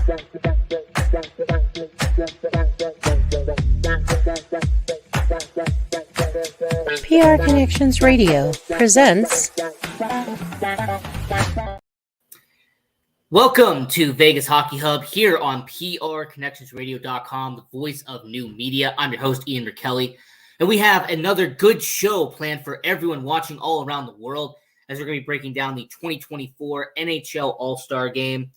PR Connections Radio presents. Welcome to Vegas Hockey Hub here on PRConnectionsRadio.com, the voice of new media. I'm your host, Ian Rickelli, and we have another good show planned for everyone watching all around the world as we're going to be breaking down the 2024 NHL All-Star Game.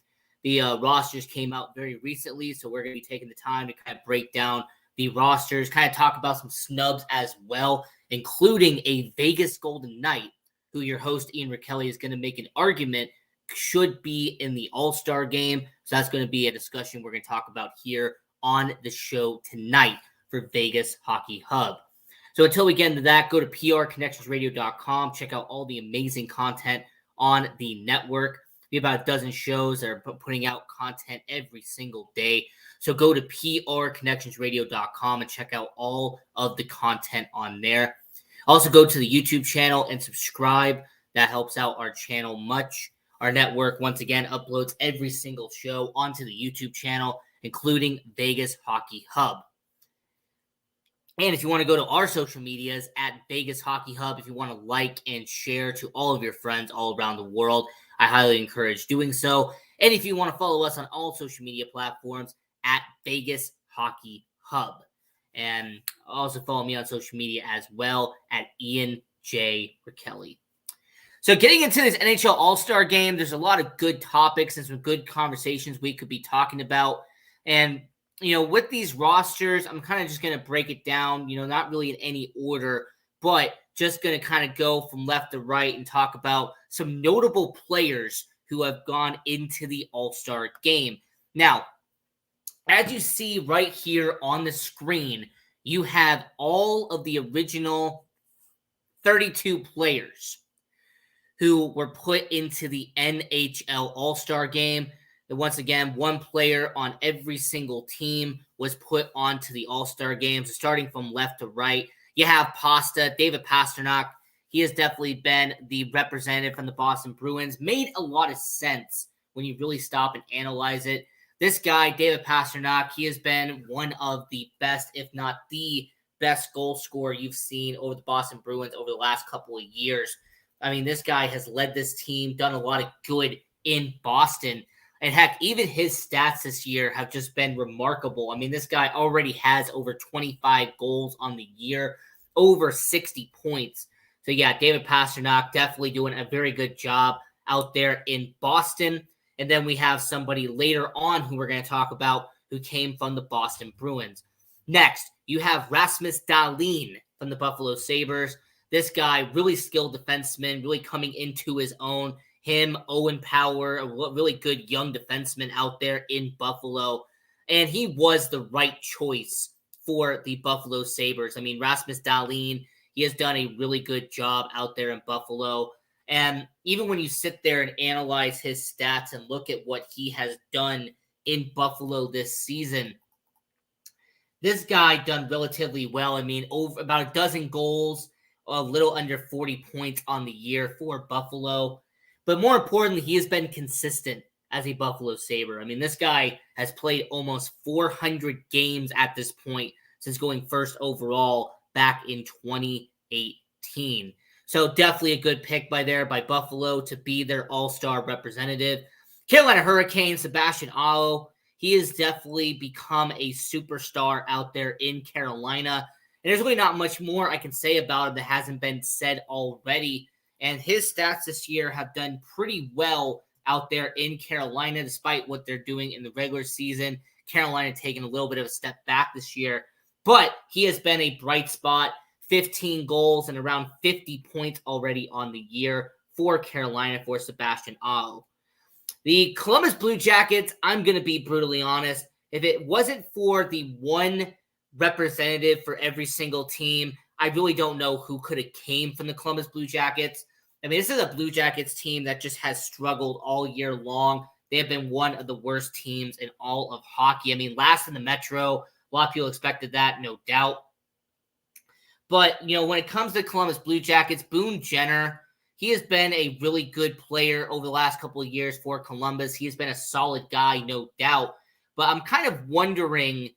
The rosters came out very recently, so we're going to be taking the time to kind of break down the rosters, kind of talk about some snubs as well, including a Vegas Golden Knight, who your host, Ian Rickelli, is going to make an argument should be in the All-Star Game. So that's going to be a discussion we're going to talk about here on the show tonight for Vegas Hockey Hub. So until we get into that, go to PRConnectionsRadio.com. Check out all the amazing content on the network. We have about a dozen shows that are putting out content every single day. So go to PRConnectionsRadio.com and check out all of the content on there. Also go to the YouTube channel and subscribe. That helps out our channel much. Our network, once again, uploads every single show onto the YouTube channel, including Vegas Hockey Hub. And if you want to go to our social medias at Vegas Hockey Hub, if you want to like and share to all of your friends all around the world, I highly encourage doing so. And if you want to follow us on all social media platforms at Vegas Hockey Hub. And also follow me on social media as well at Ian J. Rickelli. So getting into this NHL All-Star Game, there's a lot of good topics and some good conversations we could be talking about. And, with these rosters, I'm kind of just going to break it down, not really in any order, but just going to kind of go from left to right and talk about some notable players who have gone into the All-Star Game. Now, as you see right here on the screen, you have all of the original 32 players who were put into the NHL All-Star Game. And once again, one player on every single team was put onto the All-Star Game. So starting from left to right, you have David Pastrnak. He has definitely been the representative from the Boston Bruins. Made a lot of sense when you really stop and analyze it. This guy, David Pastrnak, he has been one of the best, if not the best goal scorer you've seen over the Boston Bruins over the last couple of years. I mean, this guy has led this team, done a lot of good in Boston. And heck, even his stats this year have just been remarkable. I mean, this guy already has over 25 goals on the year, over 60 points. So yeah, David Pastrnak definitely doing a very good job out there in Boston. And then we have somebody later on who we're going to talk about who came from the Boston Bruins. Next, you have Rasmus Dahlin from the Buffalo Sabres. This guy, really skilled defenseman, really coming into his own. Him, Owen Power, a really good young defenseman out there in Buffalo. And he was the right choice for the Buffalo Sabres. I mean, Rasmus Dahlin, he has done a really good job out there in Buffalo. And even when you sit there and analyze his stats and look at what he has done in Buffalo this season, this guy done relatively well. I mean, over about a dozen goals, a little under 40 points on the year for Buffalo. But more importantly, he has been consistent as a Buffalo Sabre. I mean, this guy has played almost 400 games at this point since going first overall back in 2018. So definitely a good pick by Buffalo to be their all-star representative. Carolina Hurricanes, Sebastian Aho, he has definitely become a superstar out there in Carolina. And there's really not much more I can say about him that hasn't been said already. And his stats this year have done pretty well out there in Carolina, despite what they're doing in the regular season. Carolina taking a little bit of a step back this year. But he has been a bright spot, 15 goals and around 50 points already on the year for Carolina for Sebastian Aho. The Columbus Blue Jackets, I'm going to be brutally honest, if it wasn't for the one representative for every single team, I really don't know who could have came from the Columbus Blue Jackets. I mean, this is a Blue Jackets team that just has struggled all year long. They have been one of the worst teams in all of hockey. I mean, last in the Metro, a lot of people expected that, no doubt. But, when it comes to Columbus Blue Jackets, Boone Jenner, he has been a really good player over the last couple of years for Columbus. He has been a solid guy, no doubt. But I'm kind of wondering,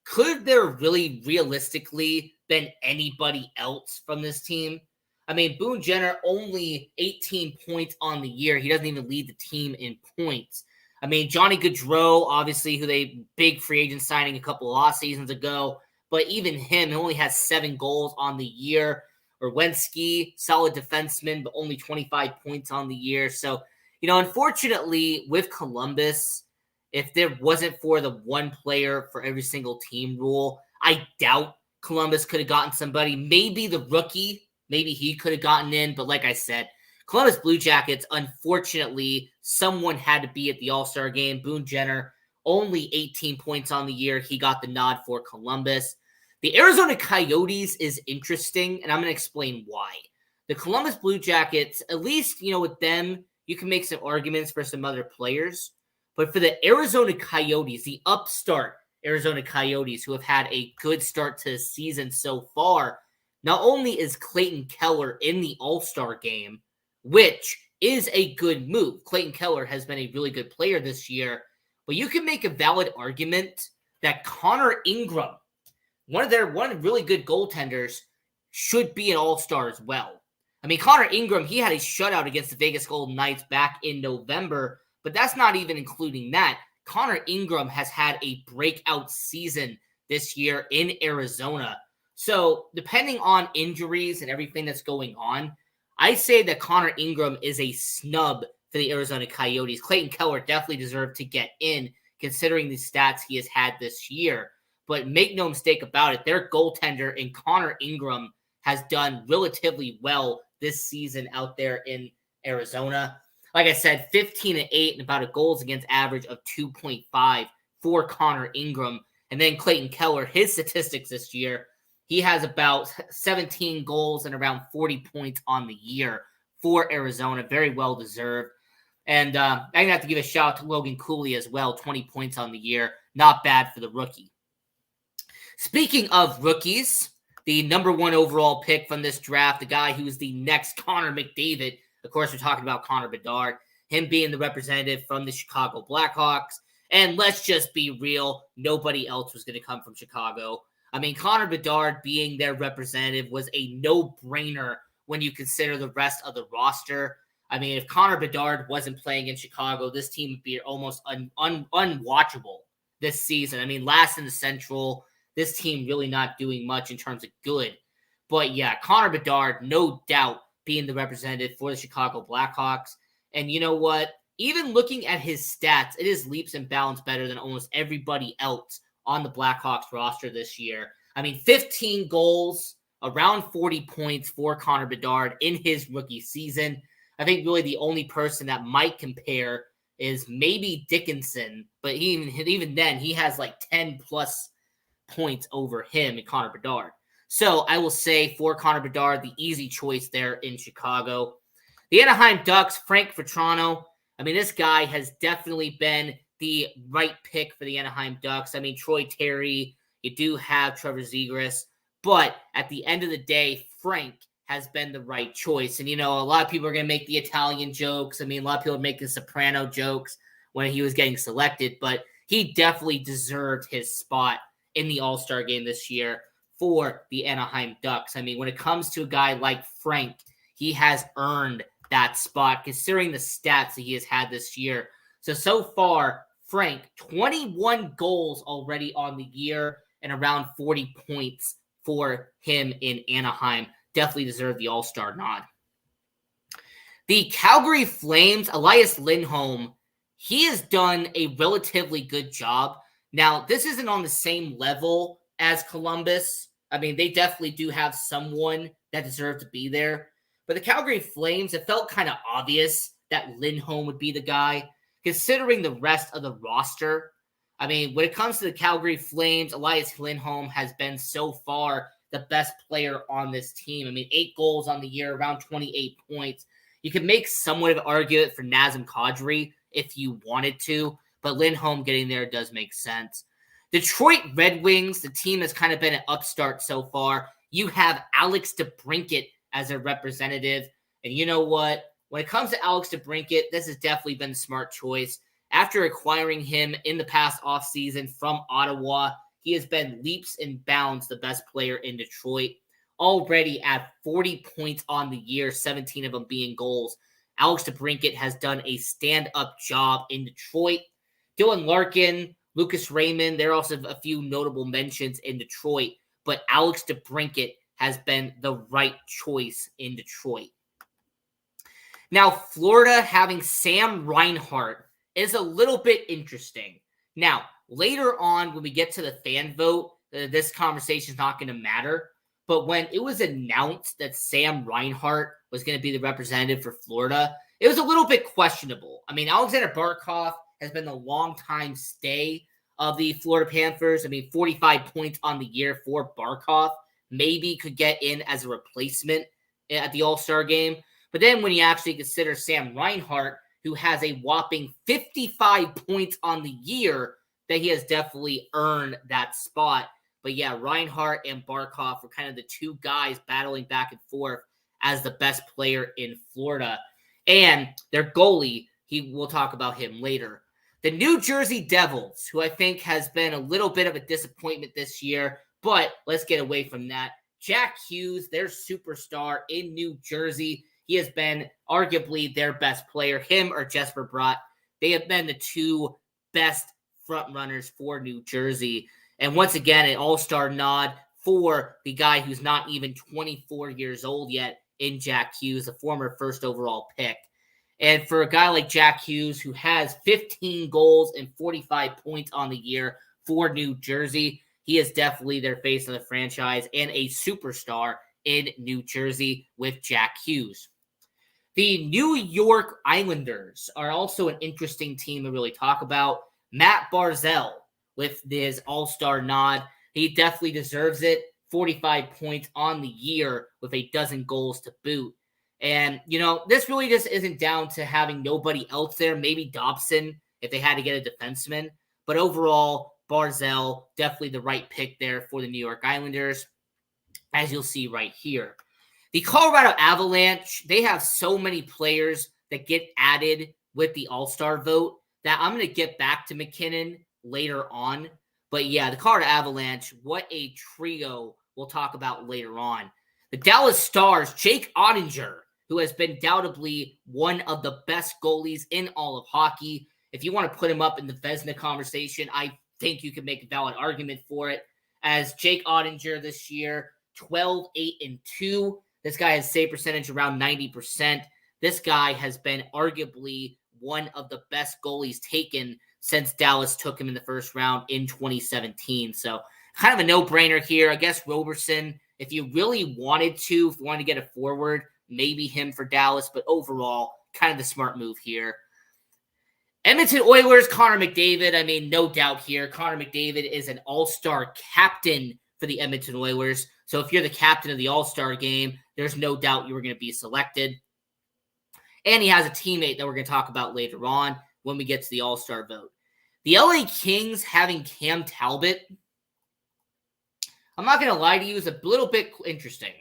could there really realistically been anybody else from this team? I mean, Boone Jenner only 18 points on the year. He doesn't even lead the team in points. I mean, Johnny Gaudreau, obviously, who they big free agent signing a couple of off seasons ago, but even him, he only has 7 goals on the year. Orwenski, solid defenseman, but only 25 points on the year. So, unfortunately, with Columbus, if there wasn't for the one player for every single team rule, I doubt Columbus could have gotten somebody. Maybe the rookie, maybe he could have gotten in. But like I said, Columbus Blue Jackets, unfortunately, someone had to be at the All-Star game. Boone Jenner, only 18 points on the year. He got the nod for Columbus. The Arizona Coyotes is interesting, and I'm going to explain why. The Columbus Blue Jackets, at least, with them, you can make some arguments for some other players. But for the Arizona Coyotes, the upstart Arizona Coyotes, who have had a good start to the season so far, not only is Clayton Keller in the All-Star game, which is a good move. Clayton Keller has been a really good player this year, but you can make a valid argument that Connor Ingram, one of really good goaltenders, should be an All-Star as well. I mean, Connor Ingram, he had a shutout against the Vegas Golden Knights back in November, but that's not even including that. Connor Ingram has had a breakout season this year in Arizona. So depending on injuries and everything that's going on, I say that Connor Ingram is a snub for the Arizona Coyotes. Clayton Keller definitely deserved to get in, considering the stats he has had this year. But make no mistake about it, their goaltender in Connor Ingram has done relatively well this season out there in Arizona. Like I said, 15-8 and about a goals against average of 2.5 for Connor Ingram. And then Clayton Keller, his statistics this year, he has about 17 goals and around 40 points on the year for Arizona. Very well deserved. And I'm going to have to give a shout out to Logan Cooley as well, 20 points on the year. Not bad for the rookie. Speaking of rookies, the number 1 overall pick from this draft, the guy who's the next Connor McDavid. Of course, we're talking about Connor Bedard, him being the representative from the Chicago Blackhawks. And let's just be real, nobody else was going to come from Chicago. I mean, Connor Bedard being their representative was a no-brainer when you consider the rest of the roster. I mean, if Connor Bedard wasn't playing in Chicago, this team would be almost unwatchable this season. I mean, last in the Central, this team really not doing much in terms of good. But yeah, Connor Bedard, no doubt, being the representative for the Chicago Blackhawks. And you know what? Even looking at his stats, it is leaps and bounds better than almost everybody else on the Blackhawks roster this year. I mean, 15 goals, around 40 points for Connor Bedard in his rookie season. I think really the only person that might compare is maybe Dickinson, but even then, he has like 10 plus points over him and Connor Bedard. So I will say for Connor Bedard, the easy choice there in Chicago. The Anaheim Ducks, Frank Vatrano. I mean, this guy has definitely been the right pick for the Anaheim Ducks. I mean, Troy Terry, you do have Trevor Zegras, but at the end of the day, Frank has been the right choice. And, a lot of people are going to make the Italian jokes. I mean, a lot of people are making Soprano jokes when he was getting selected, but he definitely deserved his spot in the All-Star game this year for the Anaheim Ducks. I mean, when it comes to a guy like Frank, he has earned that spot considering the stats that he has had this year. So far, Frank, 21 goals already on the year and around 40 points for him in Anaheim. Definitely deserved the All-Star nod. The Calgary Flames, Elias Lindholm, he has done a relatively good job. Now, this isn't on the same level as Columbus. I mean, they definitely do have someone that deserves to be there. But the Calgary Flames, it felt kind of obvious that Lindholm would be the guy, considering the rest of the roster. I mean, when it comes to the Calgary Flames, Elias Lindholm has been so far the best player on this team. I mean, 8 goals on the year, around 28 points. You could make somewhat of an argument for Nazem Kadri if you wanted to, but Lindholm getting there does make sense. Detroit Red Wings, the team has kind of been an upstart so far. You have Alex DeBrincat as a representative. And you know what? When it comes to Alex DeBrincat, this has definitely been a smart choice. After acquiring him in the past offseason from Ottawa, he has been leaps and bounds the best player in Detroit. Already at 40 points on the year, 17 of them being goals. Alex DeBrincat has done a stand-up job in Detroit. Dylan Larkin, Lucas Raymond, there are also a few notable mentions in Detroit, but Alex DeBrincat has been the right choice in Detroit. Now, Florida having Sam Reinhart is a little bit interesting. Now, later on, when we get to the fan vote, this conversation is not going to matter. But when it was announced that Sam Reinhart was going to be the representative for Florida, it was a little bit questionable. I mean, Alexander Barkov has been the longtime stay of the Florida Panthers. I mean, 45 points on the year for Barkov. Maybe could get in as a replacement at the All-Star game. But then when you actually consider Sam Reinhart, who has a whopping 55 points on the year, that he has definitely earned that spot. But yeah, Reinhart and Barkov were kind of the two guys battling back and forth as the best player in Florida. And their goalie, we'll talk about him later. The New Jersey Devils, who I think has been a little bit of a disappointment this year, but let's get away from that. Jack Hughes, their superstar in New Jersey. He has been arguably their best player, him or Jesper Bratt. They have been the two best front runners for New Jersey. And once again, an all-star nod for the guy who's not even 24 years old yet in Jack Hughes, a former first overall pick. And for a guy like Jack Hughes, who has 15 goals and 45 points on the year for New Jersey, he is definitely their face of the franchise and a superstar in New Jersey with Jack Hughes. The New York Islanders are also an interesting team to really talk about. Matt Barzal with his all-star nod. He definitely deserves it. 45 points on the year with a dozen goals to boot. And, you know, this really just isn't down to having nobody else there. Maybe Dobson if they had to get a defenseman. But overall, Barzal, definitely the right pick there for the New York Islanders, as you'll see right here. The Colorado Avalanche, they have so many players that get added with the All-Star vote that I'm going to get back to McKinnon later on. But yeah, the Colorado Avalanche, what a trio we'll talk about later on. The Dallas Stars, Jake Ottinger, who has been doubtably one of the best goalies in all of hockey. If you want to put him up in the Vezina conversation, I think you can make a valid argument for it. As Jake Ottinger this year, 12-8-2. This guy has save percentage around 90%. This guy has been arguably one of the best goalies taken since Dallas took him in the first round in 2017. So kind of a no-brainer here. I guess Roberson, if you really wanted to, if you wanted to get a forward, maybe him for Dallas. But overall, kind of the smart move here. Edmonton Oilers, Connor McDavid. I mean, no doubt here. Connor McDavid is an all-star captain for the Edmonton Oilers. So if you're the captain of the all-star game, there's no doubt you were going to be selected. And he has a teammate that we're going to talk about later on when we get to the all-star vote. The LA Kings having Cam Talbot, I'm not going to lie to you, is a little bit interesting.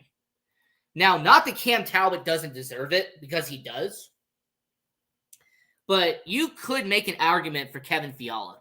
Now, not that Cam Talbot doesn't deserve it, because he does. But you could make an argument for Kevin Fiala.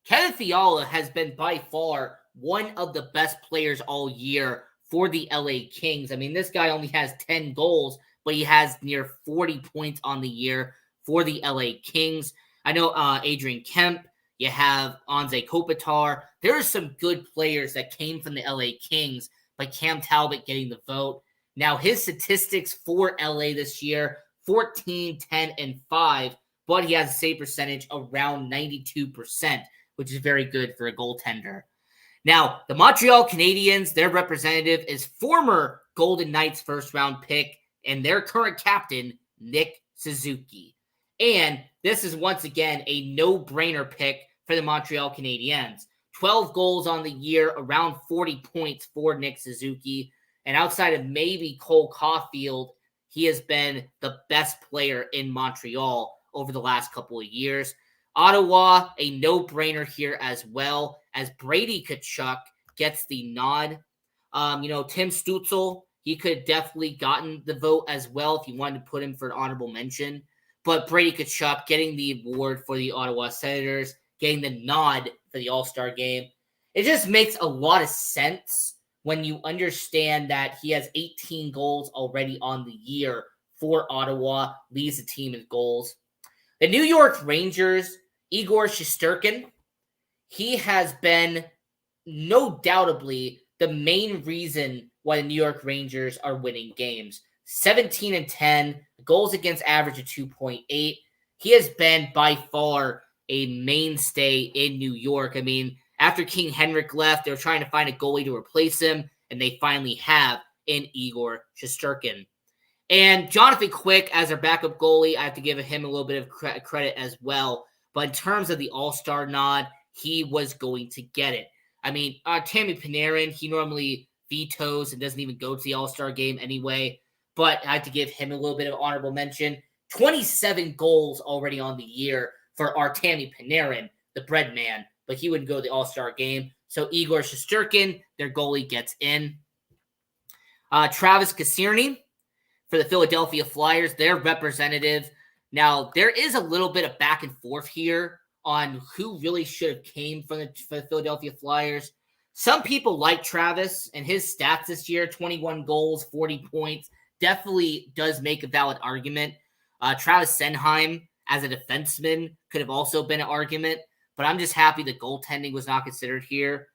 Kevin Fiala has been by far one of the best players all year for the LA Kings. I mean, this guy only has 10 goals, but he has near 40 points on the year for the LA Kings. I know Adrian Kemp, you have Anze Kopitar. There are some good players that came from the LA Kings, but Cam Talbot getting the vote. Now, his statistics for LA this year, 14, 10, and 5, but he has a save percentage around 92%, which is very good for a goaltender. Now, the Montreal Canadiens, their representative is former Golden Knights first-round pick and their current captain, Nick Suzuki. And this is once again a no-brainer pick for the Montreal Canadiens. 12 goals on the year, around 40 points for Nick Suzuki. And outside of maybe Cole Caulfield, he has been the best player in Montreal over the last couple of years. Ottawa, a no-brainer here as well, as Brady Tkachuk gets the nod. Tim Stützle he could have definitely gotten the vote as well if you wanted to put him for an honorable mention. But Brady Tkachuk getting the award for the Ottawa Senators, getting the nod for the All-Star game, it just makes a lot of sense when you understand that he has 18 goals already on the year for Ottawa, leads the team in goals. The New York Rangers, Igor Shesterkin, he has been no doubtably the main reason why the New York Rangers are winning games. 17-10, goals against average of 2.8. He has been by far a mainstay in New York. I mean, after King Henrik left, they were trying to find a goalie to replace him, and they finally have in Igor Shesterkin. And Jonathan Quick as our backup goalie, I have to give him a little bit of credit as well. But in terms of the All-Star nod, he was going to get it. I mean, Tammy Panarin, he normally vetoes and doesn't even go to the All-Star game anyway. But I have to give him a little bit of honorable mention. 27 goals already on the year for our Tammy Panarin, the bread man. But he wouldn't go to the All-Star game. So Igor Shesterkin, their goalie, gets in. Travis Kaserny for the Philadelphia Flyers, their representative. Now, there is a little bit of back and forth here on who really should have came for the Philadelphia Flyers. Some people like Travis and his stats this year, 21 goals, 40 points, definitely does make a valid argument. Travis Senheim as a defenseman could have also been an argument, but I'm just happy the goaltending was not considered here.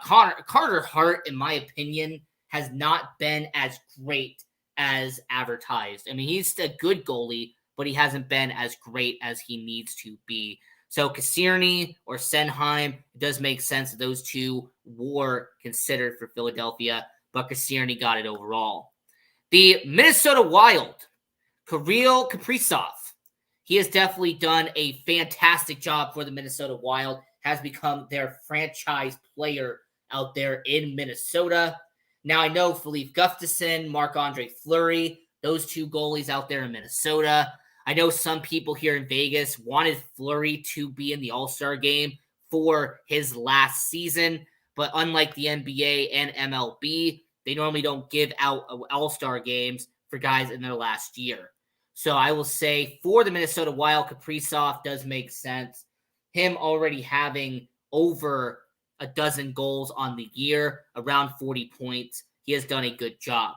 Carter Hart, in my opinion, has not been as great as advertised. I mean, he's a good goalie, but he hasn't been as great as he needs to be. So Kaserny or Senheim, it does make sense that those two were considered for Philadelphia, but Kaserny got it overall. The Minnesota Wild, Kirill Kaprizov, he has definitely done a fantastic job for the Minnesota Wild, has become their franchise player out there in Minnesota. Now, I know Philippe Gustafson, Marc-Andre Fleury, those two goalies out there in Minnesota. I know some people here in Vegas wanted Fleury to be in the All-Star game for his last season, but unlike the NBA and MLB, they normally don't give out All-Star games for guys in their last year. So I will say for the Minnesota Wild, Kaprizov does make sense. Him already having over a dozen goals on the year, around 40 points. He has done a good job.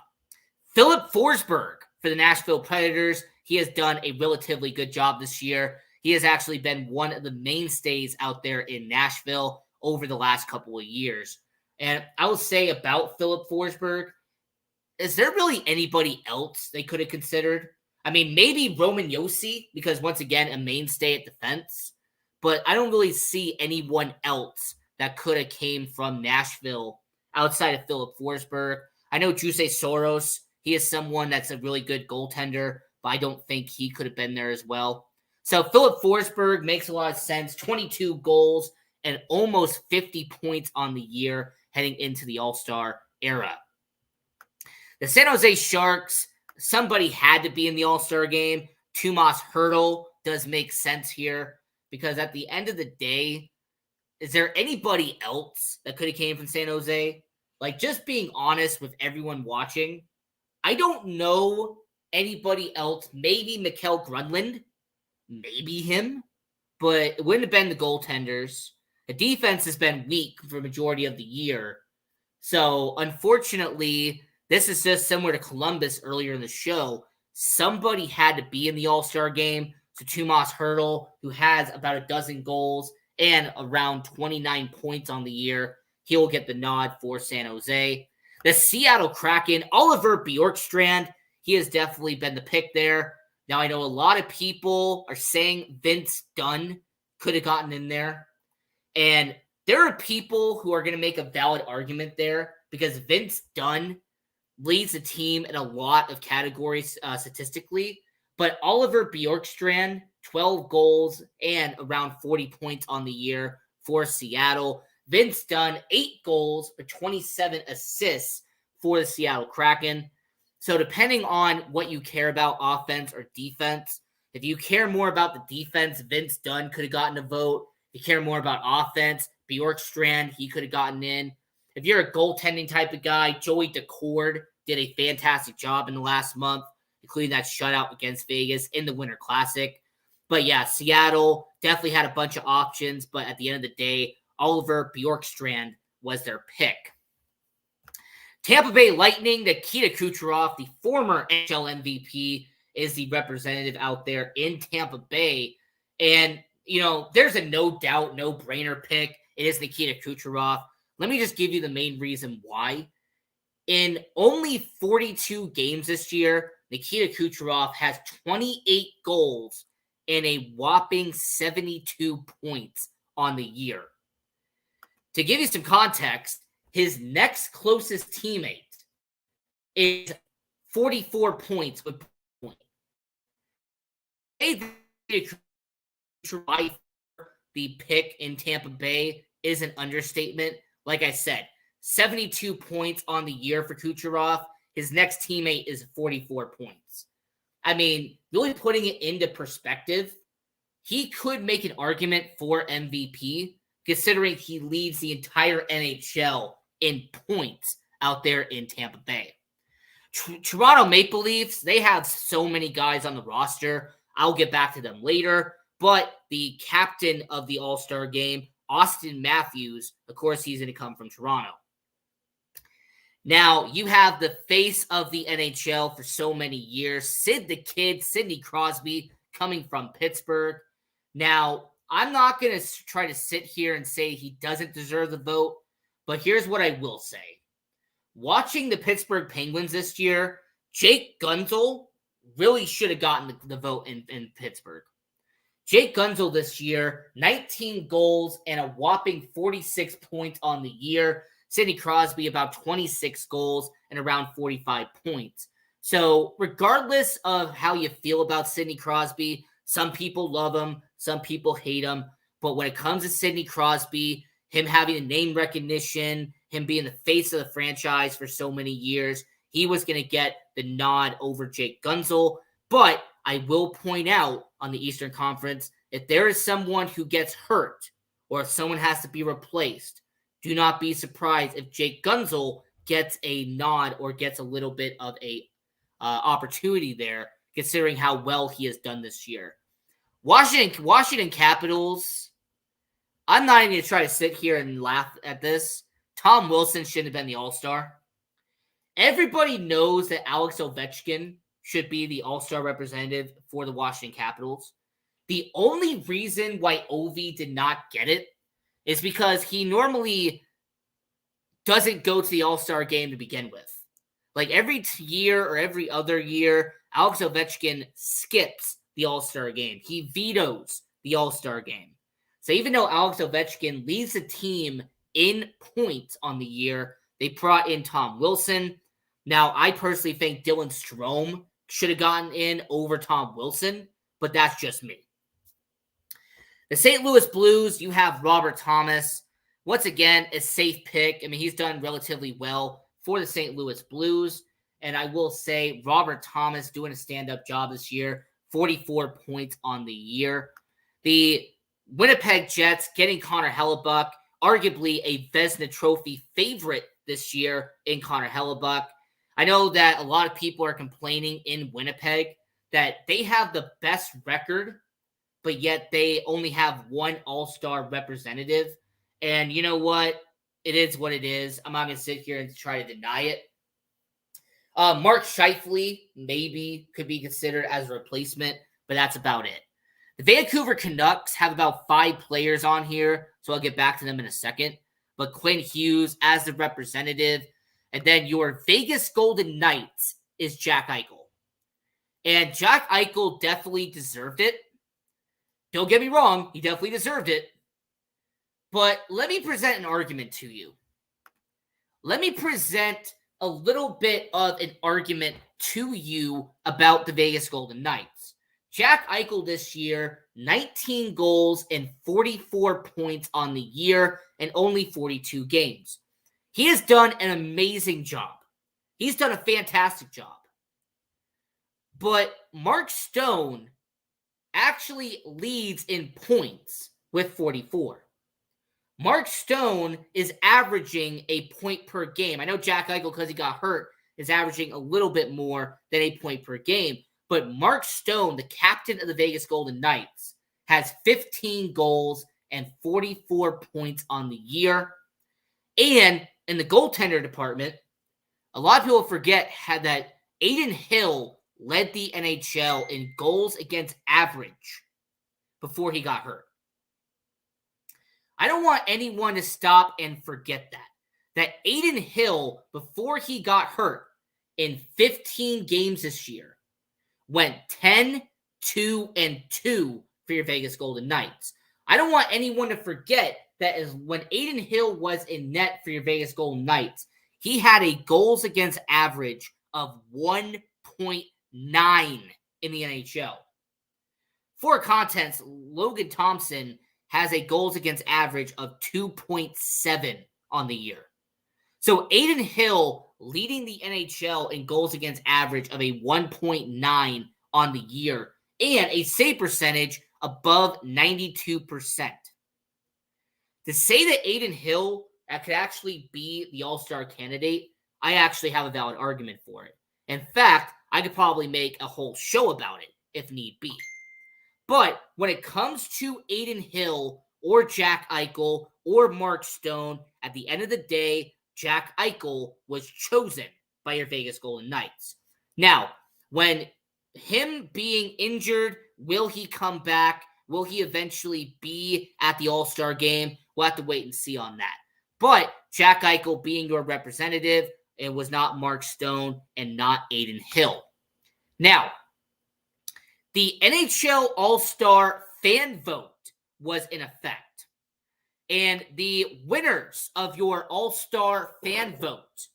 Philip Forsberg for the Nashville Predators. He has done a relatively good job this year. He has actually been one of the mainstays out there in Nashville over the last couple of years. And I will say about Philip Forsberg, is there really anybody else they could have considered? I mean, maybe Roman Josi, because once again, a mainstay at defense. But I don't really see anyone else that could have came from Nashville outside of Philip Forsberg. I know Juuse Soros, he is someone that's a really good goaltender, but I don't think he could have been there as well. So Philip Forsberg makes a lot of sense. 22 goals and almost 50 points on the year heading into the All-Star era. The San Jose Sharks, somebody had to be in the All-Star game. Tomas Hertl does make sense here because at the end of the day, is there anybody else that could have came from San Jose? Like, just being honest with everyone watching, I don't know anybody else. Maybe Mikael Granlund, maybe him, but it wouldn't have been the goaltenders. The defense has been weak for the majority of the year. So, unfortunately, this is just similar to Columbus earlier in the show. Somebody had to be in the All-Star game. So, Tomas Hertl, who has about a dozen goals and around 29 points on the year, he will get the nod for San Jose. The Seattle Kraken, Oliver Bjorkstrand, he has definitely been the pick there. Now, I know a lot of people are saying Vince Dunn could have gotten in there. And there are people who are going to make a valid argument there because Vince Dunn leads the team in a lot of categories statistically. But Oliver Bjorkstrand, 12 goals and around 40 points on the year for Seattle. Vince Dunn, 8 goals but 27 assists for the Seattle Kraken. So depending on what you care about, offense or defense, if you care more about the defense, Vince Dunn could have gotten a vote. If you care more about offense, Bjorkstrand, he could have gotten in. If you're a goaltending type of guy, Joey Decord did a fantastic job in the last month, including that shutout against Vegas in the Winter Classic. But yeah, Seattle definitely had a bunch of options, but at the end of the day, Oliver Bjorkstrand was their pick. Tampa Bay Lightning, Nikita Kucherov, the former NHL MVP, is the representative out there in Tampa Bay. And, there's a no doubt, no-brainer pick. It is Nikita Kucherov. Let me just give you the main reason why. In only 42 games this year, Nikita Kucherov has 28 goals and a whopping 72 points on the year. To give you some context, his next closest teammate is 44 points with point. The pick in Tampa Bay is an understatement. Like I said, 72 points on the year for Kucherov. His next teammate is 44 points. I mean, really putting it into perspective, he could make an argument for MVP, considering he leads the entire NHL in points out there in Tampa Bay. Toronto Maple Leafs, they have so many guys on the roster. I'll get back to them later. But the captain of the All-Star game, Austin Matthews, of course, he's going to come from Toronto. Now, you have the face of the NHL for so many years, Sid the Kid, Sidney Crosby, coming from Pittsburgh. Now, I'm not going to try to sit here and say he doesn't deserve the vote, but here's what I will say. Watching the Pittsburgh Penguins this year, Jake Gunzel really should have gotten the vote in Pittsburgh. Jake Gunzel this year, 19 goals and a whopping 46 points on the year. Sidney Crosby, about 26 goals and around 45 points. So regardless of how you feel about Sidney Crosby, some people love him, some people hate him. But when it comes to Sidney Crosby, him having a name recognition, him being the face of the franchise for so many years, he was going to get the nod over Jake Gunzel. But I will point out on the Eastern Conference, if there is someone who gets hurt or if someone has to be replaced, do not be surprised if Jake Gunzel gets a nod or gets a little bit of a opportunity there, considering how well he has done this year. Washington Capitals, I'm not even going to try to sit here and laugh at this. Tom Wilson shouldn't have been the All-Star. Everybody knows that Alex Ovechkin should be the All-Star representative for the Washington Capitals. The only reason why Ovi did not get it is because he normally doesn't go to the All-Star game to begin with. Like every year or every other year, Alex Ovechkin skips the All-Star game. He vetoes the All-Star game. So even though Alex Ovechkin leads the team in points on the year, they brought in Tom Wilson. Now, I personally think Dylan Strome should have gotten in over Tom Wilson, but that's just me. The St. Louis Blues, you have Robert Thomas. Once again, a safe pick. I mean, he's done relatively well for the St. Louis Blues. And I will say Robert Thomas doing a stand-up job this year, 44 points on the year. The Winnipeg Jets getting Connor Hellebuyck, arguably a Vezina Trophy favorite this year in Connor Hellebuyck. I know that a lot of people are complaining in Winnipeg that they have the best record, but yet they only have one All-Star representative. And you know what? It is what it is. I'm not going to sit here and try to deny it. Mark Scheifele maybe could be considered as a replacement, but that's about it. The Vancouver Canucks have about 5 players on here, so I'll get back to them in a second. But Quinn Hughes as the representative. And then your Vegas Golden Knights is Jack Eichel. And Jack Eichel definitely deserved it. Don't get me wrong, he definitely deserved it. But let me present an argument to you. Let me present a little bit of an argument to you about the Vegas Golden Knights. Jack Eichel this year, 19 goals and 44 points on the year and only 42 games. He has done an amazing job. He's done a fantastic job. But Mark Stone actually leads in points with 44. Mark Stone is averaging a point per game. I know Jack Eichel, because he got hurt, is averaging a little bit more than a point per game. But Mark Stone, the captain of the Vegas Golden Knights, has 15 goals and 44 points on the year. And in the goaltender department, a lot of people forget that Adin Hill led the NHL in goals against average before he got hurt. I don't want anyone to stop and forget that Adin Hill, before he got hurt in 15 games this year, went 10-2-2 for your Vegas Golden Knights. I don't want anyone to forget that is when Adin Hill was in net for your Vegas Golden Knights, he had a goals against average of 1.9 in the NHL. For context, Logan Thompson has a goals against average of 2.7 on the year. So Adin Hill leading the NHL in goals against average of a 1.9 on the year and a save percentage above 92%. To say that Adin Hill could actually be the All-Star candidate, I actually have a valid argument for it. In fact, I could probably make a whole show about it if need be. But when it comes to Adin Hill or Jack Eichel or Mark Stone, at the end of the day, Jack Eichel was chosen by your Vegas Golden Knights. Now, when him being injured, will he come back? Will he eventually be at the All-Star game? We'll have to wait and see on that. But Jack Eichel being your representative, it was not Mark Stone and not Adin Hill. Now, the NHL All-Star fan vote was in effect. And the winners of your All-Star fan vote,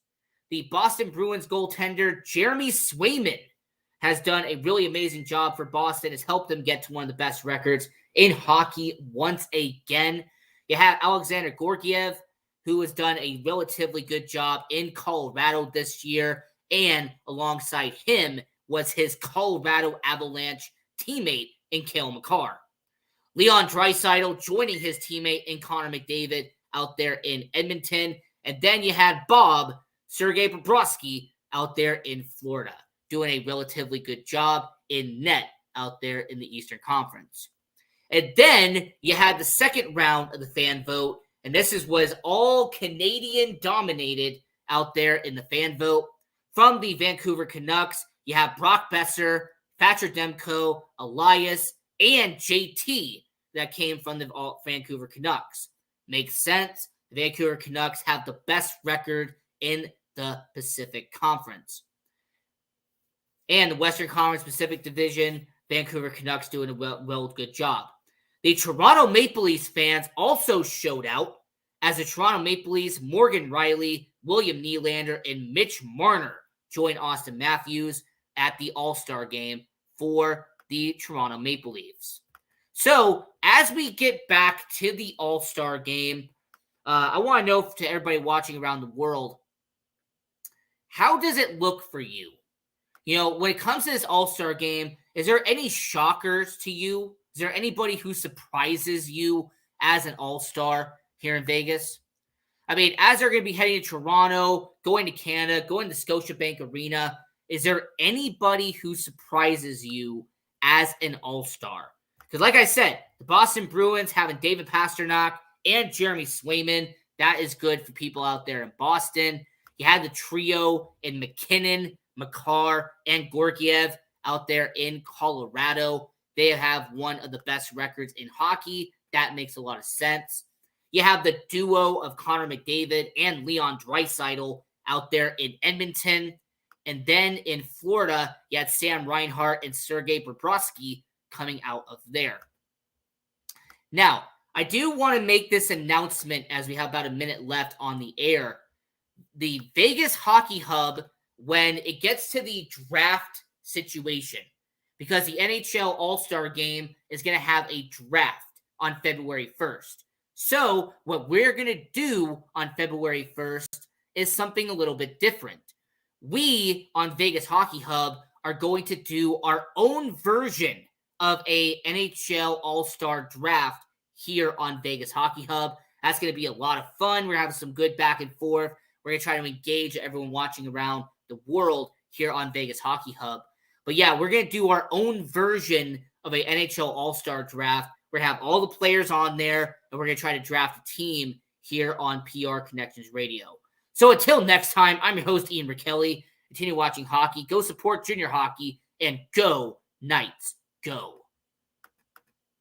the Boston Bruins goaltender Jeremy Swayman has done a really amazing job for Boston, has helped them get to one of the best records in hockey once again. You have Alexander Gorgiev, who has done a relatively good job in Colorado this year, and alongside him was his Colorado Avalanche teammate in Cale Makar. Leon Draisaitl joining his teammate in Connor McDavid out there in Edmonton. And then you had Bob, Sergei Bobrovsky, out there in Florida, doing a relatively good job in net out there in the Eastern Conference. And then you had the second round of the fan vote, and this was all Canadian dominated out there in the fan vote. From the Vancouver Canucks, you have Brock Besser, Thatcher Demko, Elias, and JT that came from the Vancouver Canucks. Makes sense. The Vancouver Canucks have the best record in the Pacific Conference. And the Western Conference Pacific Division, Vancouver Canucks doing a good job. The Toronto Maple Leafs fans also showed out as the Toronto Maple Leafs, Morgan Riley, William Nylander, and Mitch Marner joined Austin Matthews at the All-Star game for the Toronto Maple Leafs. So, as we get back to the All-Star game, I want to know to everybody watching around the world, how does it look for you? You know, when it comes to this All-Star game, is there any shockers to you? Is there anybody who surprises you as an All-Star here in Vegas? I mean, as they're going to be heading to Toronto, going to Canada, going to Scotiabank Arena, is there anybody who surprises you as an All-Star? Because like I said, the Boston Bruins having David Pastrnak and Jeremy Swayman, that is good for people out there in Boston. You had the trio in McKinnon, Makar, and Gorgiev out there in Colorado. They have one of the best records in hockey. That makes a lot of sense. You have the duo of Connor McDavid and Leon Draisaitl out there in Edmonton. And then in Florida, you had Sam Reinhart and Sergei Bobrovsky coming out of there. Now, I do want to make this announcement as we have about a minute left on the air. The Vegas Hockey Hub, when it gets to the draft situation, because the NHL All-Star Game is going to have a draft on February 1st. So what we're going to do on February 1st is something a little bit different. We on Vegas Hockey Hub are going to do our own version of a NHL All-Star draft here on Vegas Hockey Hub. That's going to be a lot of fun. We're having some good back and forth. We're going to try to engage everyone watching around the world here on Vegas Hockey Hub. But yeah, we're going to do our own version of a NHL All-Star draft. We're going to have all the players on there, and we're going to try to draft a team here on PR Connections Radio. So until next time, I'm your host, Ian Rakelli. Continue watching hockey. Go support junior hockey, and go Knights, go.